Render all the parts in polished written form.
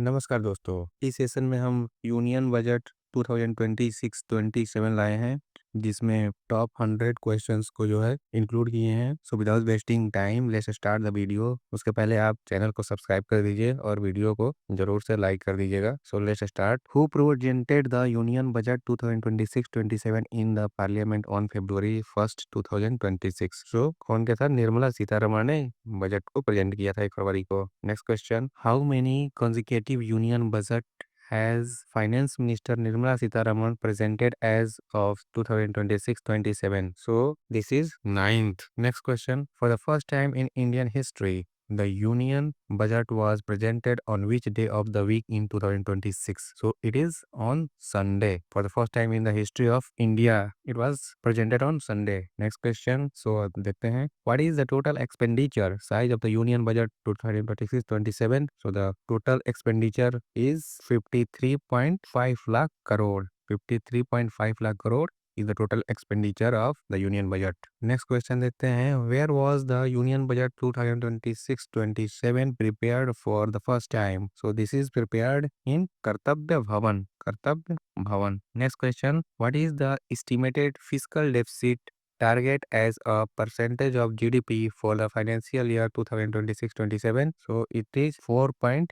नमस्कार दोस्तों, इस सेशन में हम यूनियन बजट 2026-27 लाए हैं, जिसमें टॉप 100 क्वेश्चंस को जो है इंक्लूड किए हैं। So without wasting time let's start the video. उसके पहले आप चैनल को सब्सक्राइब कर दीजिए और वीडियो को जरूर से लाइक कर दीजिएगा। So let's start. Who presented the union budget 2026-27 in the parliament on February 1st 2026? सो कौन के साथ? निर्मला सीतारमण ने बजट को प्रेजेंट किया था 1 फरवरी को। Next question, how many consecutive union budget has Finance Minister Nirmala Sitharaman presented as of 2026-27? So this is ninth. Next question, for the first time in Indian history, the union budget was presented on which day of the week in 2026? So it is on Sunday. For the first time in the history of India, it was presented on Sunday. Next question, so देखते हैं, what is the total expenditure size of the union budget 2026-27? So the total expenditure is 53.5 lakh crore. 53.5 lakh crore is the total expenditure of the union budget. Next question देखते हैं, where was the union budget 2026-27 prepared for the first time? So this is prepared in Kartavya Bhavan. Kartavya Bhavan. Next question, what is the estimated fiscal deficit target as a percentage of GDP for the financial year 2026-27? So it is 4.3%.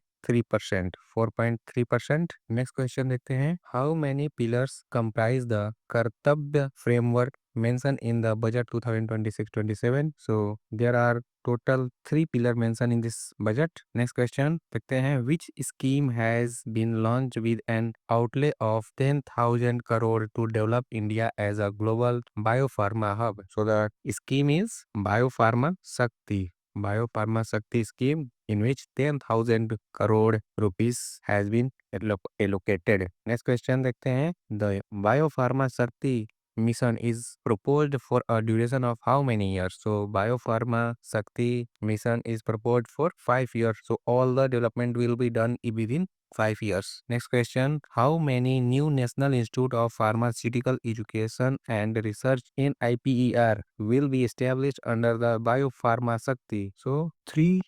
4.3%. Next question देखते हैं, how many pillars comprise the Kartavya framework mentioned in the budget 2026-27? So there are total 3 pillar mentioned in this budget. Next question देखते हैं, which scheme has been launched with an outlay of 10,000 crore to develop India as a global biopharma hub? So the scheme is Biopharma Shakti. Biopharma Shakti scheme, in which 10,000 crore rupees has been allocated. Next question देखते हैं, the Biopharma Shakti mission is proposed for a duration of how many years? So Biopharma Shakti mission is proposed for 5 years. So all the development will be done within 5 years. Next question, how many new National Institute of Pharmaceutical Education and Research in IPER will be established under the Biopharma Shakti? So 3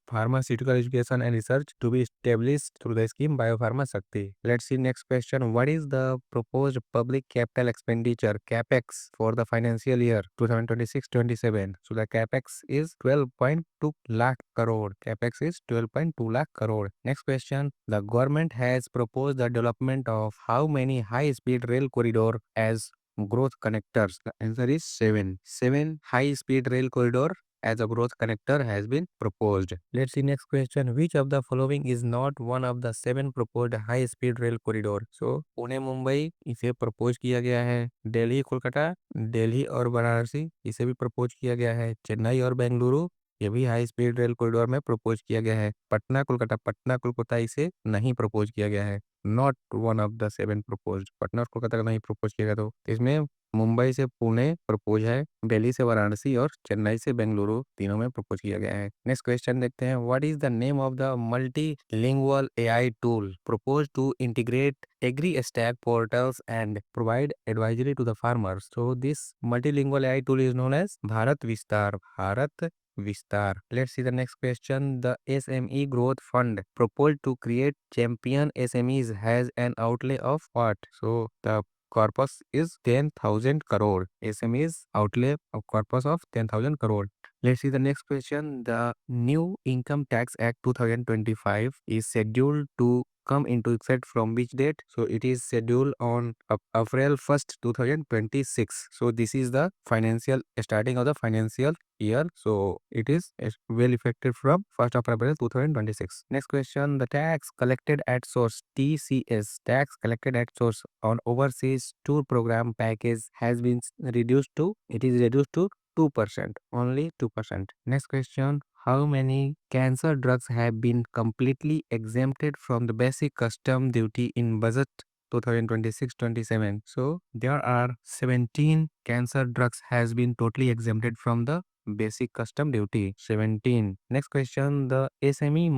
pharmaceutical education and research to be established through the scheme Biopharma Shakti. Let's see next question. What is the proposed public capital expenditure CapEx for the financial year 2026-27? So the CapEx is 12.2 lakh crore. CapEx is 12.2 lakh crore. Next question. The government has proposed the development of how many high-speed rail corridor as growth connectors? The answer is 7. 7 high-speed rail corridor as a growth connector has been proposed. Let's see next question. Which of the following is not one of the 7 proposed high speed rail corridor? So Pune Mumbai इसे propose किया गया है, दिल्ली कोलकाता, दिल्ली और वाराणसी इसे भी propose किया गया है, चेन्नई और बेंगलुरु ये भी हाई स्पीड रेल कॉरिडोर में प्रपोज किया गया है, पटना कोलकाता इसे नहीं प्रपोज किया गया है। Not one of the 7 proposed. Patna और कोलकाता का नहीं प्रपोज किया गया, तो इसमें मुंबई से पुणे प्रपोज है, दिल्ली से वाराणसी और चेन्नई से बेंगलुरु तीनों में प्रपोज किया गया है। नेक्स्ट क्वेश्चन देखते हैं, what is the name of the multilingual AI tool propose to integrate agri stack portals and provide advisory to the farmers? So this multilingual AI tool is known as Bharat Vistaar. Bharat विस्तार। Let's see the next question. The SME Growth Fund proposed to create champion SMEs has an outlay of what? So the corpus is 10,000 crore. SMEs outlay of corpus of 10,000 crore. Let's see the next question. The new Income Tax Act 2025 is scheduled to come into effect from which date? So it is scheduled on April 1st 2026. So this is the financial starting of the financial year. So it is well effective from 1st of April 2026. Next question, the tax collected at source TCS, tax collected at source on overseas tour program package has been reduced to, it is reduced to 2%, only 2%. Next question, how many cancer drugs have been completely exempted from the basic custom duty in budget 2026-27? So there are 17 cancer drugs has been totally exempted from the basic custom duty. 17. Next question, the SHE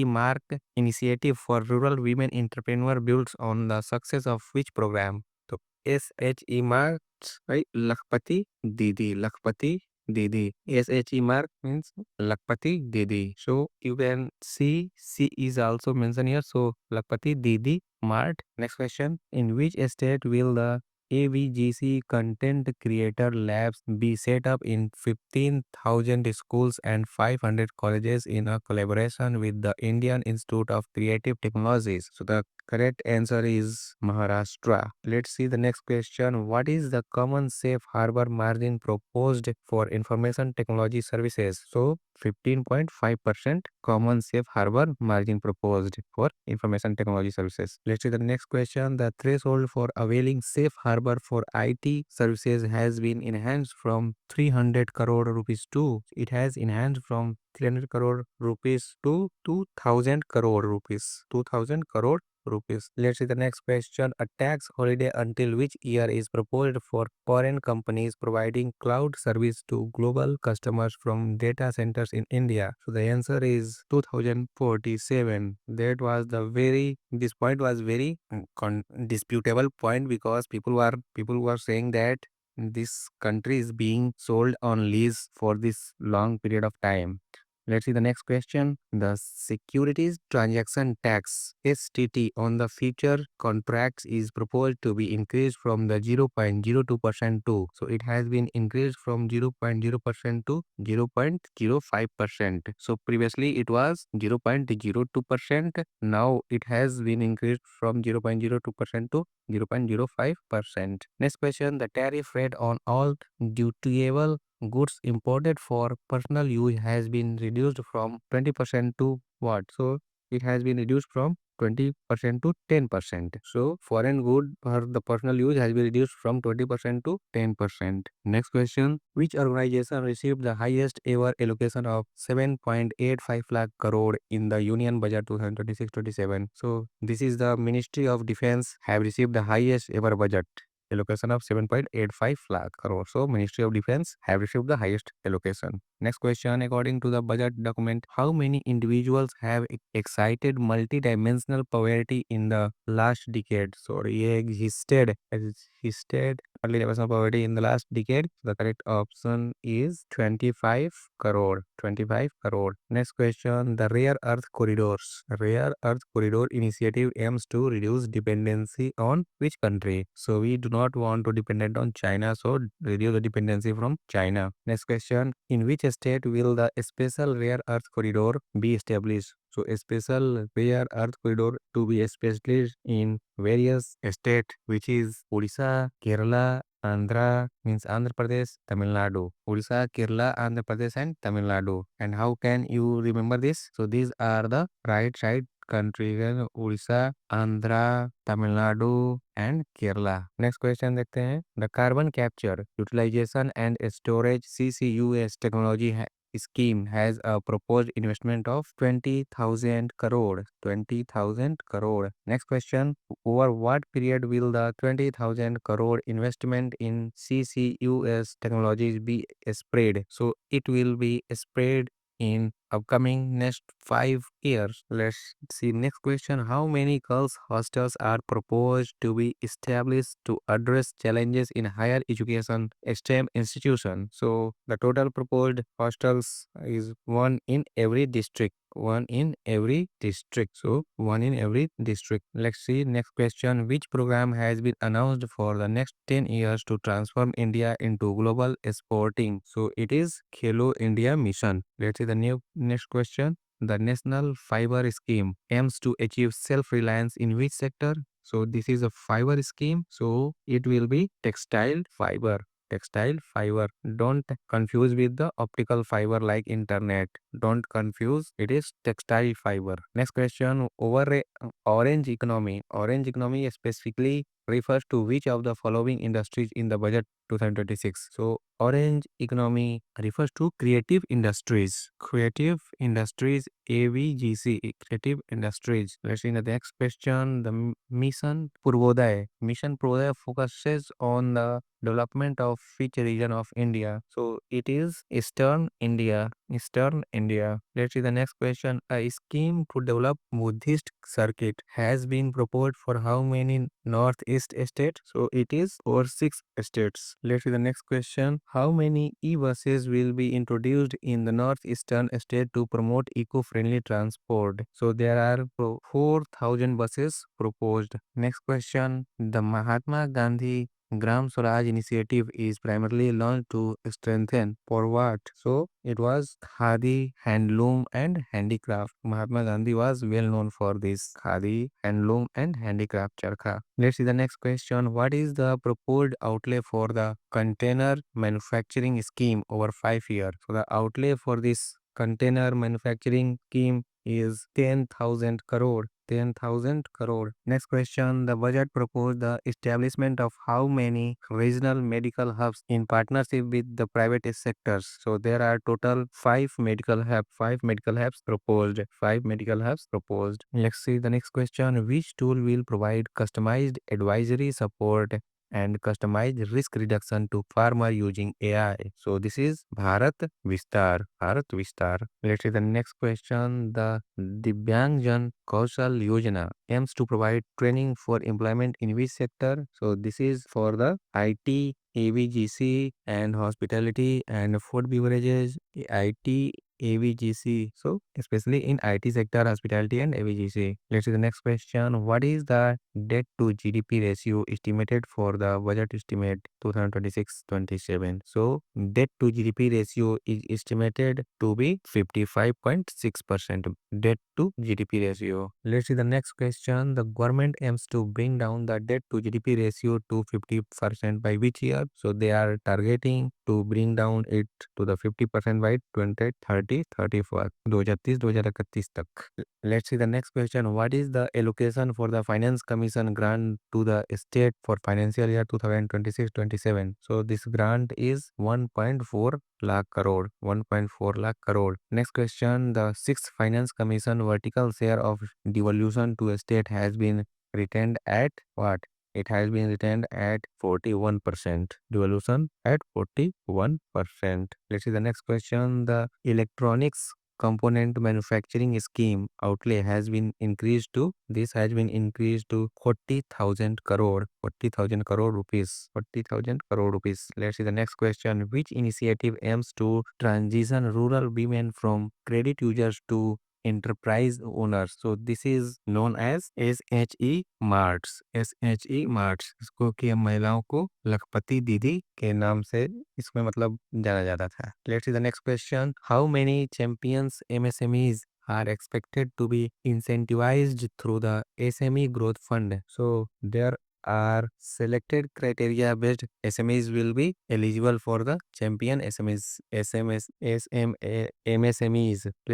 Mark initiative for rural women entrepreneur builds on the success of which program? तो SHE Mark, right? लखपति दीदी, लखपति Didi. SHE mark means Lakpati Didi. So you can see C is also mentioned here. So Lakpati Didi Mart. Next question. In which state will the AVGC Content Creator Labs be set up in 15,000 schools and 500 colleges in a collaboration with the Indian Institute of Creative Technologies? So the correct answer is Maharashtra. Let's see the next question. What is the common safe harbor margin proposed for information technology services? So 15.5% common safe harbor margin proposed for information technology services. Let's see the next question. The threshold for availing safe harbor for IT services has been enhanced from 300 crore rupees to it has enhanced from 300 crore rupees to 2000 crore rupees. 2000 crore rupees. Let's see the next question. A tax holiday until which year is proposed for foreign companies providing cloud service to global customers from data centers in India? So the answer is 2047. This point was very disputable point because people were saying that this country is being sold on lease for this long period of time. Let's see the next question. The Securities Transaction Tax (STT) on the future contracts is proposed to be increased from the 0.02% to. So it has been increased from 0.0% to 0.05%. So previously it was 0.02%. Now it has been increased from 0.02% to 0.05%. Next question. The tariff rate on all dutiable goods imported for personal use has been reduced from 20% to what? So it has been reduced from 20% to 10%. So foreign good for the personal use has been reduced from 20% to 10%. Next question. Which organization received the highest ever allocation of 7.85 lakh crore in the Union Budget 2026-27? So this is the Ministry of Defense have received the highest ever budget allocation of 7.85 lakh crore. So Ministry of Defense have received the highest allocation. Next question. According to the budget document, how many individuals have excited multidimensional poverty in the last decade? So ये existed multidimensional poverty in the last decade. The correct option is 25 crore. 25 crore. Next question. The Rare Earth Corridors. Rare Earth Corridor initiative aims to reduce dependency on which country? So we do not want to dependent on China. So reduce the dependency from China. Next question. In which state will the special rare earth corridor be established? So a special rare earth corridor to be established in various states, which is Odisha, Kerala, Andhra means Andhra Pradesh, Tamil Nadu. Odisha, Kerala, Andhra Pradesh and Tamil Nadu. And how can you remember this? So these are the right side countries: Odisha, Andhra, Tamil Nadu and Kerala. Next question देखते हैं. The carbon capture, utilization and storage CCUS technology scheme has a proposed investment of 20,000 crore. 20,000 crore. Next question. Over what period will the 20,000 crore investment in CCUS technologies be spread? So it will be spread in upcoming next 5 years. Let's see next question. How many girls hostels are proposed to be established to address challenges in higher education STEM institution? So the total proposed hostels is one in every district. One in every district. So one in every district. Let's see next question. Which program has been announced for the next 10 years to transform India into global sporting? So it is Khelo India Mission. Let's see the next question. The National Fiber Scheme aims to achieve self-reliance in which sector? So this is a fiber scheme. So it will be textile fiber. Textile fiber. Don't confuse with the optical fiber like internet. Don't confuse. It is textile fiber. Next question. Orange economy. Orange economy specifically refers to which of the following industries in the budget 2026? So orange economy refers to creative industries. Creative industries, AVGC, creative industries. Let's see the next question. The Mission Purvodaya. Mission Purvodaya focuses on the development of which region of India? So it is Eastern India. Eastern India. Let's see the next question. A scheme to develop Buddhist circuit has been proposed for how many northeast states? So it is for 6 states. Let's see the next question. How many e-buses will be introduced in the northeastern state to promote eco-friendly transport? So there are 4,000 buses proposed. Next question. The Mahatma Gandhi Gram Swaraj initiative is primarily launched to strengthen for what? So it was Khadi, handloom and handicraft. Mahatma Gandhi was well known for this Khadi, handloom and handicraft charkha. Let's see the next question. What is the proposed outlay for the container manufacturing scheme over 5 years? So the outlay for this container manufacturing scheme is 10,000 crore. 10,000 crore. Next question. The budget proposed the establishment of how many regional medical hubs in partnership with the private sectors? So there are total 5 medical hubs proposed. 5 medical hubs proposed. Let's see the next question. Which tool will provide customized advisory support and customized risk reduction to farmer using AI? So this is Bharat Vistar. Bharat Vistar. Let's see the next question. The Divyangjan Kaushal Yojana aims to provide training for employment in which sector? So this is for the IT, AVGC and hospitality and food beverages, IT, AVGC. So especially in IT sector, hospitality and AVGC. Let's see the next question. What is the debt to GDP ratio estimated for the budget estimate 2026-27? So debt to GDP ratio is estimated to be 55.6%. Debt to GDP ratio. Let's see the next question. The government aims to bring down the debt to GDP ratio to 50% by which year? So they are targeting to bring down it to the 50% by 2030 34 2030-2031 तक. Let's see the next question. What is the allocation for the Finance Commission grant to the state for financial year 2026-27? So this grant is 1.4 lakh crore. 1.4 lakh crore. Next question. The sixth Finance Commission vertical share of devolution to a state has been retained at what? It has been retained at 41%. Devolution at 41%. Let's see the next question. The electronics component manufacturing scheme outlay has been increased to 40,000 crore. 40,000 crore rupees. 40,000 crore rupees. Let's see the next question. Which initiative aims to transition rural women from credit users to enterprise owners? So this is known as SHE Marts. SHE Marts, इसको कि हम महिलाओं को लखपति दीदी के नाम से इसमें मतलब जाना जाता था. Let's see the next question. How many champions MSMEs are expected to be incentivized through the SME Growth Fund? So there are selected criteria based SMEs will be eligible for the champion MSMEs. Let's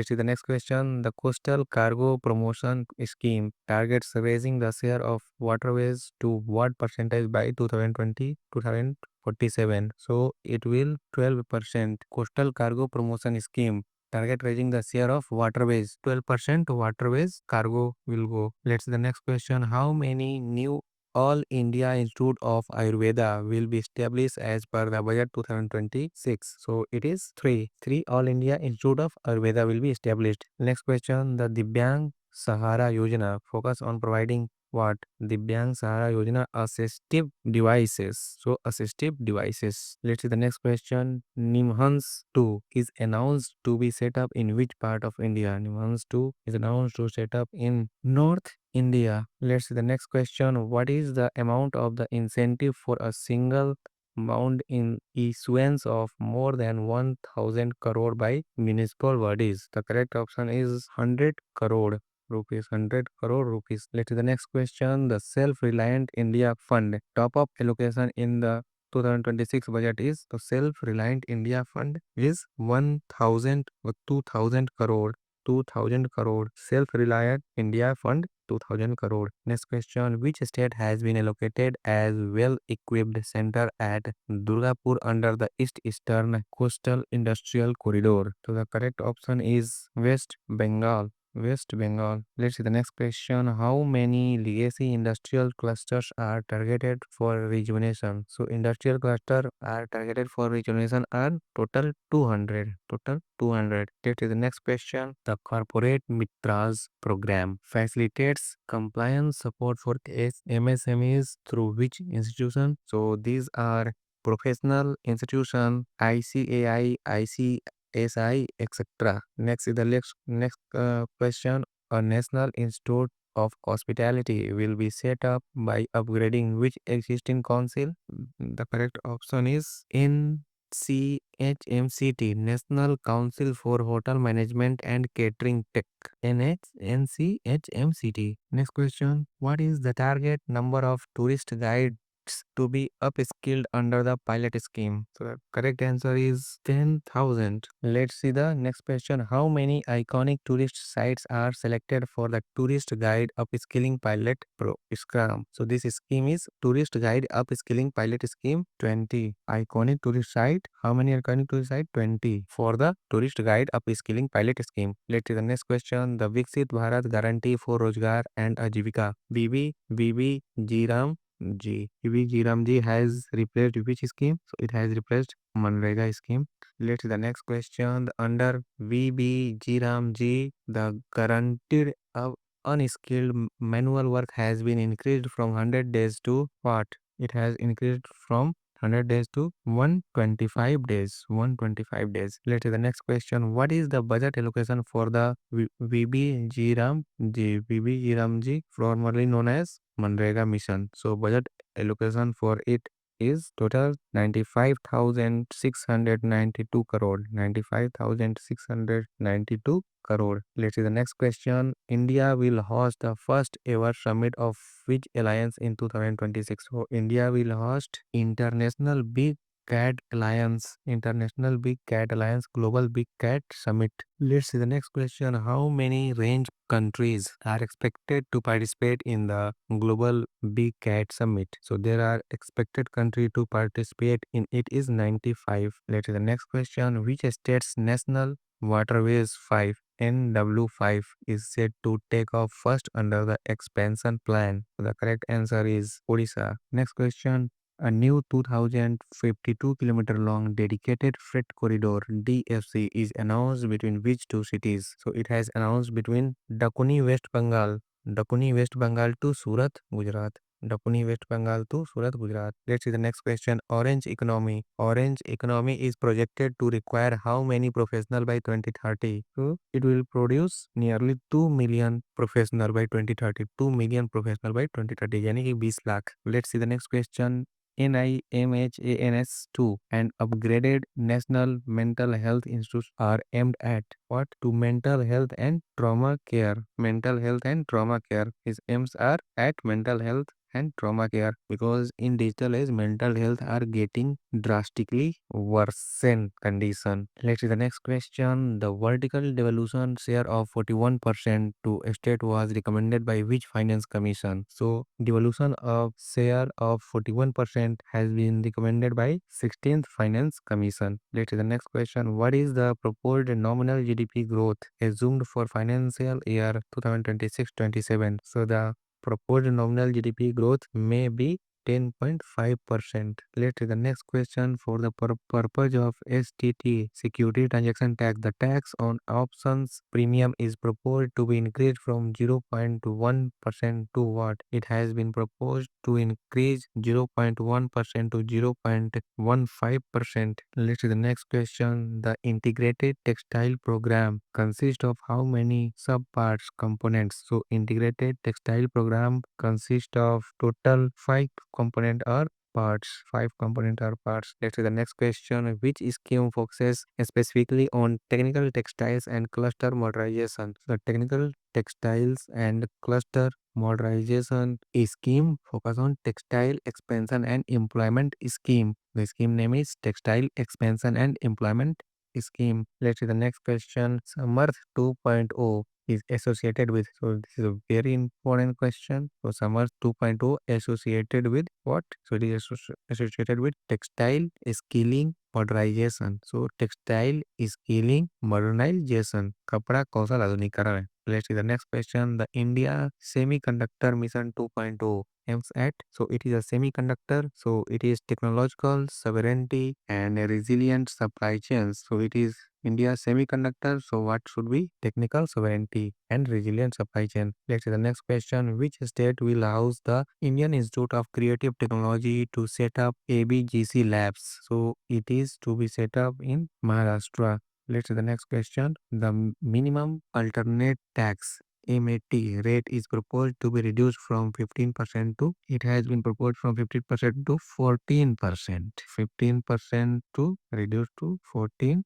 see the next question. The Coastal Cargo Promotion Scheme targets raising the share of waterways to what percentage by 2020 2047? So it will 12%. Coastal Cargo Promotion Scheme target raising the share of waterways. 12% waterways cargo will go. Let's see the next question. How many new all India Institute of Ayurveda will be established as per the budget 2026? So it is 3. 3 All India Institute of Ayurveda will be established. Next question. The Divyang Sahara Yojana focus on providing what? Divyang Sahara Yojana assistive devices. So assistive devices. Let's see the next question. Nimhans 2 is announced to be set up in which part of India? Nimhans 2 is announced to set up in North India. Let's see the next question. What is the amount of the incentive for a single amount in issuance of more than 1,000 crore by municipal bodies? The correct option is 100 crore rupees. 100 crore rupees. Let's see the next question. The Self-Reliant India Fund top-up allocation in the 2026 budget is the Self-Reliant India Fund is 1,000 or 2,000 crore. 2,000 crore. Self-Reliant India Fund 2,000 crore. Next question. Which state has been allocated as well-equipped center at Durgapur under the East Eastern Coastal Industrial Corridor? So the correct option is West Bengal. West Bengal. Let's see the next question. How many legacy industrial clusters are targeted for rejuvenation? So industrial cluster are targeted for rejuvenation are total 200. Total 200. Let's see the next question. The Corporate Mitras program facilitates compliance support for MSMEs through which institution? So these are professional institution, ICAI, ICSI, etc. Next is the next question. A National Institute of Hospitality will be set up by upgrading which existing council? The correct option is NCHMCT, National Council for Hotel Management and Catering Tech. NCHMCT. Next question. What is the target number of tourist guides to be upskilled under the pilot scheme? So the correct answer is 10,000. Let's see the next question. How many iconic tourist sites are selected for the tourist guide upskilling pilot program? So this scheme is tourist guide upskilling pilot scheme 20. Iconic tourist site. How many iconic tourist site? 20 for the tourist guide upskilling pilot scheme. Let's see the next question. The Viksit Bharat Guarantee for Rozgar and Ajivika. BB Jiram G. BB Jiram G has replaced which scheme? So it has replaced Manrega scheme. Let's see the next question. Under VB G, the guaranteed of unskilled manual work has been increased from 100 days to what? It has increased from 100 days to 125 days. 125 days. Let's see the next question. What is the budget allocation for the VB Ram G? VB Ram G, formerly known as Manrega mission. So budget allocation for it is total 95,692 crore. 95,692 crore. Let's see the next question. India will host the first ever summit of which alliance in 2026? So India will host International Big Cat Alliance Global Big Cat Summit. Let's see the next question. How many range countries are expected to participate in the Global Big Cat Summit? So there are expected country to participate in it is 95. Let's see the next question. Which state's National Waterways 5 NW5 is set to take off first under the expansion plan? The correct answer is Odisha. Next question. A new 2052 kilometer long dedicated freight corridor DFC is announced between which two cities? So it has announced between Dakuni West Bengal to Surat, Gujarat. Dakuni West Bengal to Surat, Gujarat. Let's see the next question. Orange economy. Orange economy is projected to require how many professionals by 2030? So it will produce nearly 2 million professional by 2030. 2 million professional by 2030. यानी कि 20 lakh. Let's see the next question. NIMHANS2 and upgraded National Mental Health Institutes are aimed at what? To mental health and trauma care. Mental health and trauma care. His aims are at mental health and trauma care because in digital age mental health are getting drastically worsened condition. Let's see the next question. The vertical devolution share of 41% to state was recommended by which finance commission? So devolution of share of 41% has been recommended by 16th finance commission. Let's see the next question. What is the proposed nominal GDP growth assumed for financial year 2026-27? So the proposed nominal GDP growth may be 10.5%. Let's see the next question. For the purpose of STT, Security Transaction Tax, the tax on options premium is proposed to be increased from 0.1% to what? It has been proposed to increase 0.1% to 0.15%. Let's see the next question. The integrated textile program consists of how many subparts components? So integrated textile program consists of total 5 component or parts. 5 component or parts. Let's see the next question. Which scheme focuses specifically on technical textiles and cluster modernization? The technical textiles and cluster modernization scheme focus on textile expansion and employment scheme. The scheme name is Textile Expansion and Employment Scheme. Let's see the next question. Samarth 2.0 is associated with. So this is a very important question. So Samarth 2.0 associated with what? So it is associated with textile skilling modernization. So textile skilling modernization. कपड़ा कौशल आधुनिकीकरण है. Let's see the next question. The India Semiconductor Mission 2.0 aims at. So it is a semiconductor. So it is technological sovereignty and a resilient supply chains. So it is India semiconductor. So what should be technical sovereignty and resilient supply chain? Let's see the next question. Which state will house the Indian Institute of Creative Technology to set up ABGC labs? So it is to be set up in Maharashtra. Let's see the next question. The minimum alternate tax MAT rate is proposed to be reduced from 15% to, it has been proposed from 15% to 14%. 15% to reduce to 14%.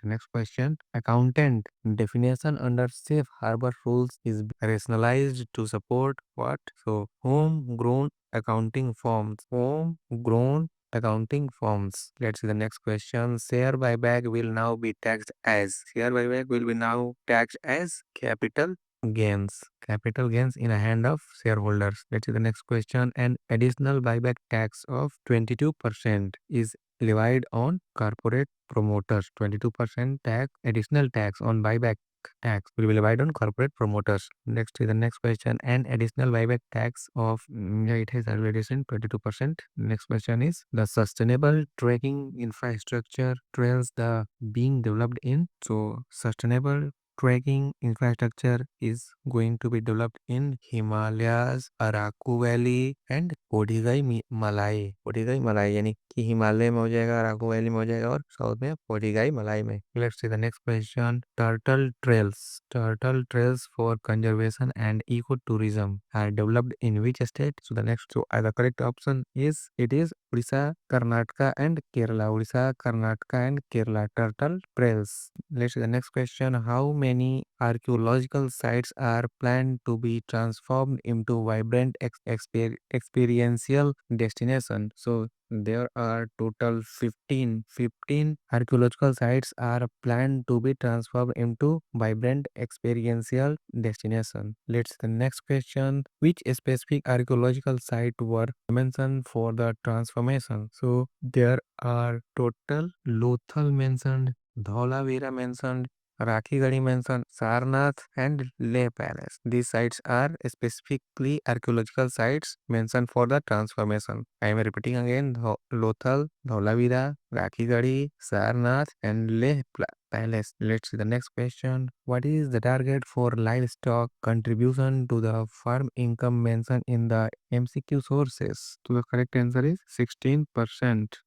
Next question. Accountant definition under safe harbor rules is rationalized to support what? So homegrown accounting firms. Homegrown accounting firms. Let's see the next question. Share buyback will now be taxed as. Share buyback will be now taxed as capital gains. Capital gains in a hand of shareholders. Let's see the next question. An additional buyback tax of 22% is levied on corporate promoters. 22% tax, additional tax on buyback tax will be levied on corporate promoters. Next is the next question. An additional buyback tax of, yeah, it has already seen 22%. Next question is the sustainable trekking infrastructure trails the being developed in. So sustainable trekking infrastructure is going to be developed in Himalayas, Araku Valley and पोडिगाई मलाई. पोडिगाई मलाई यानी कि हिमालय में हो जाएगा, Araku valley में हो जाएगा और साउथ में पोडिगाई मलाई में. Let's see the next question. Turtle trails for conservation and ecotourism are developed in which state? So the next, so the correct option is, it is Odisha, Karnataka and Kerala. Odisha, Karnataka and Kerala turtle trails. Let's see the next question. How many archaeological sites are planned to be transformed into vibrant experiential destination? So there are total 15 archaeological sites are planned to be transformed into vibrant experiential destination. Let's see the next question. Which specific archaeological site were mentioned for the transformation? So there are total Lothal mentioned, Dholavira mentioned, Rakhigadi mentioned, Sarnath and Leh Palace. These sites are specifically archaeological sites mentioned for the transformation. I am repeating again: Lothal, Dholavira, Rakhigadi, Sarnath and Leh Palace. Let's see the next question. What is the target for livestock contribution to the farm income mentioned in the MCQ sources? So the correct answer is 16%.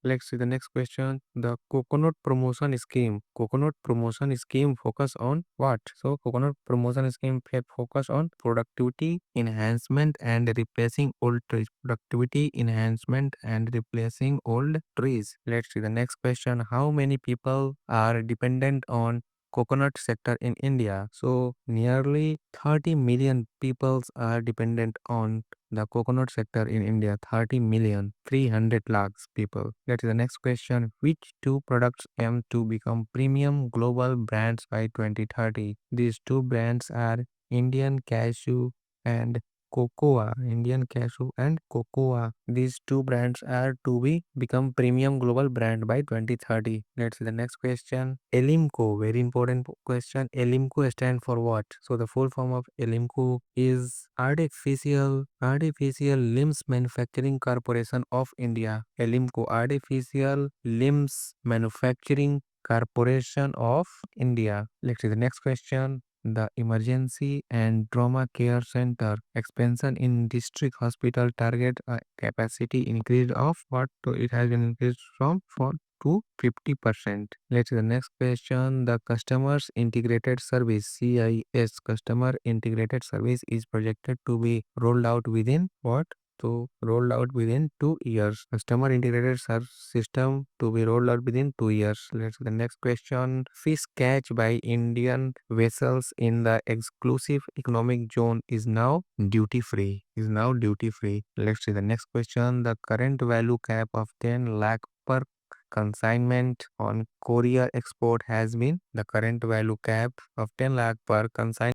Let's see the next question. The coconut promotion scheme. Coconut promotion scheme focus on what? So coconut promotion scheme focus on productivity enhancement and replacing old trees. Productivity enhancement and replacing old trees. Let's see the next question. How many people are dependent on coconut sector in India? So nearly 30 million people are dependent on the coconut sector in India. 30 million, 300 lakhs people. That is the next question. Which two products aim to become premium global brands by 2030? These two brands are Indian Cashew and Cocoa. Indian Cashew and Cocoa. These two brands are to be become premium global brand by 2030. Let's see the next question. Elimco, very important question. Elimco stand for what? So the full form of Elimco is Artificial Limbs Manufacturing Corporation of India. Elimco, Artificial Limbs Manufacturing Corporation of India. Let's see the next question. The Emergency and Trauma Care Center expansion in district hospital target capacity increase of what? So it has been increased from 4 to 50%. Let's see the next question. The Customers Integrated Service CIS Customer Integrated Service is projected to be rolled out within what? To rolled out within 2 years. Customer integrated system to be rolled out within 2 years. Let's see the next question. Fish catch by Indian vessels in the exclusive economic zone is now duty free. Let's see the next question. The current value cap of 10 lakh per consignment on courier export has been. The current value cap of 10 lakh per consignment